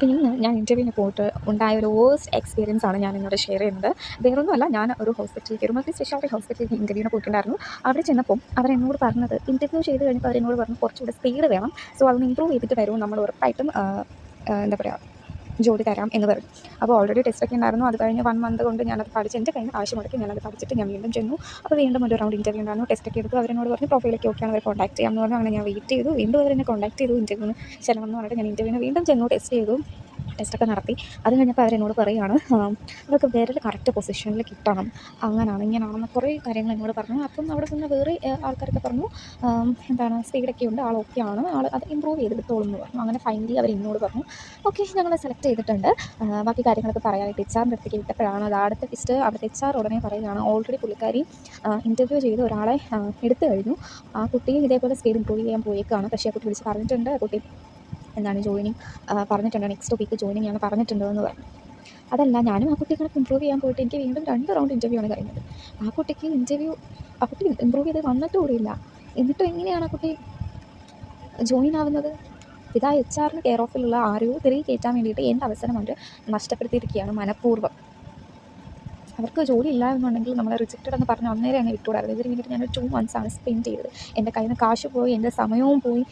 അപ്പോൾ ഇന്ന് ഞാൻ ഇൻ്റർവ്യൂവിന് പോയിട്ട് ഉണ്ടായ ഒരു വേഴ്സ്റ്റ് എക്സ്പീരിയൻസ് ആണ് ഞാൻ നിങ്ങളോട് ഷെയർ ചെയ്യുന്നത്. വേറൊന്നുമല്ല, ഞാൻ ഒരു ഹോസ്പിറ്റലിലേക്ക്, ഒരു മൾട്ടി സ്പെഷ്യാലിറ്റി ഹോസ്പിറ്റലിലേക്ക് ഇൻ്റർവ്യൂവിന് പോയിട്ടുണ്ടായിരുന്നു. അവിടെ ചെന്നപ്പോൾ അവരെന്നോട് പറഞ്ഞത്, ഇൻ്റർവ്യൂ ചെയ്ത് കഴിഞ്ഞപ്പോൾ അവരെന്നോട് പറഞ്ഞു കുറച്ചുകൂടെ സ്പീഡ് വേണം, സോ അതൊന്ന് ഇമ്പ്രൂവ് ചെയ്തിട്ട് വരും, നമ്മൾ ഉറപ്പായിട്ടും എന്താ പറയുക, ജോലി തരാം എന്ന് പറഞ്ഞു. അപ്പോൾ ഓൾറെഡി ടെസ്റ്റൊക്കെ ഉണ്ടായിരുന്നു. അത് കഴിഞ്ഞ് 1 മന്ത് കൊണ്ട് ഞാനത് പഠിച്ച് എൻ്റെ കയ്യിൽ നിന്ന് കാശ് മുടക്കി ഞാനത് പഠിച്ചിട്ട് ഞാൻ വീണ്ടും ചെന്നു. അപ്പോൾ വീണ്ടും ഒരു റൗണ്ട് ഇൻ്റർവ്യൂ ഉണ്ടായിരുന്നു. ടെസ്റ്റൊക്കെ എടുത്തു. അവരെന്നോട് പറഞ്ഞു പ്രൊഫൈലൊക്കെ ഓക്കെയാണ്, അവരെ കോൺടാക്ട് ചെയ്യാമെന്ന് പറഞ്ഞു. അങ്ങനെ ഞാൻ വെയിറ്റ് ചെയ്തു. വീണ്ടും അവരെന്നെ കോൺടാക്ട് ചെയ്തു. ഇൻ്റർവ്യൂവിന് ചെല്ലണമെന്ന് പറഞ്ഞിട്ട് ഞാൻ ഇൻ്റർവ്യൂവിന് വീണ്ടും ചെന്നു. ടെസ്റ്റ് ചെയ്തു, ടെസ്റ്റൊക്കെ നടത്തി. അത് കഴിഞ്ഞപ്പോൾ അവരെന്നോട് പറയുകയാണ്, അവർക്ക് വിരൽ കറക്റ്റ് പൊസിഷനിൽ കിട്ടണം, അങ്ങനെയാണ് ഇങ്ങനെയാണെന്ന് കുറേ കാര്യങ്ങൾ എന്നോട് പറഞ്ഞു. അപ്പം അവിടെ നിന്ന് വേറെ ആൾക്കാരൊക്കെ പറഞ്ഞു, എന്താണ്, സ്പീഡൊക്കെ ഉണ്ട്, ആൾ ഓക്കെയാണ്, ആൾ അത് ഇമ്പ്രൂവ് ചെയ്തെടുത്തോളും എന്ന് പറഞ്ഞു. അങ്ങനെ ഫൈനലി അവർ എന്നോട് പറഞ്ഞു, ഓക്കെ ഞങ്ങളെ സെലക്ട് ചെയ്തിട്ടുണ്ട്, ബാക്കി കാര്യങ്ങളൊക്കെ പറയാനായിട്ട് എച്ച്.ആറിൻ്റെ അടുത്തേക്ക് വിട്ടപ്പോഴാണ് അത് അടുത്ത ടെസ്റ്റ്. അവിടുത്തെ എച്ച്.ആർ ഉടനെ പറയുകയാണ്, ഓൾറെഡി പുള്ളിക്കാരി ഇൻ്റർവ്യൂ ചെയ്ത് ഒരാളെ എടുത്തു കഴിഞ്ഞു, ആ കുട്ടിയും ഇതേപോലെ സ്പീഡ് ഇമ്പ്രൂവ് ചെയ്യാൻ പോയേക്കാണ്. പക്ഷേ ആ കുട്ടി വിളിച്ച് പറഞ്ഞിട്ടുണ്ട്, കുട്ടി എന്താണ് ജോയിനിങ് പറഞ്ഞിട്ടുണ്ട്, നെക്സ്റ്റ് വീക്ക് ജോയിനിങ് ആണ് പറഞ്ഞിട്ടുണ്ട് എന്ന് പറഞ്ഞു. അതല്ല, ഞാനും ആ കുട്ടികളെ ഇമ്പ്രൂവ് ചെയ്യാൻ പോയിട്ട് എനിക്ക് വീണ്ടും 2 റൗണ്ട് ഇൻ്റർവ്യൂ ആണ് കഴിഞ്ഞത്. ആ കുട്ടി ഇമ്പ്രൂവ് ചെയ്ത് വന്നിട്ട് കൂടിയില്ല. എന്നിട്ടും എങ്ങനെയാണ് ആ കുട്ടി ജോയിൻ ആവുന്നത്? ഇതാ എച്ച്.ആറിന് കെയർ ഓഫിലുള്ള ആരെയോ തിരികെ കയറ്റാൻ വേണ്ടിയിട്ട് എൻ്റെ അവസരം അവർ നഷ്ടപ്പെടുത്തിയിരിക്കുകയാണ് മനഃപൂർവ്വം. അവർക്ക് ജോലി ഇല്ല എന്നുണ്ടെങ്കിൽ നമ്മളെ റിജക്റ്റഡ് എന്ന് പറഞ്ഞ് അന്നേരം അങ്ങ് വിട്ടുകൂടായിരുന്നു. ഇതിന് വേണ്ടിയിട്ട് ഞാനൊരു 2 മന്ത്സാണ് സ്പെൻഡ് ചെയ്തത്. എൻ്റെ കയ്യിൽ നിന്ന് കാശ് പോയി, എൻ്റെ സമയവും പോയി.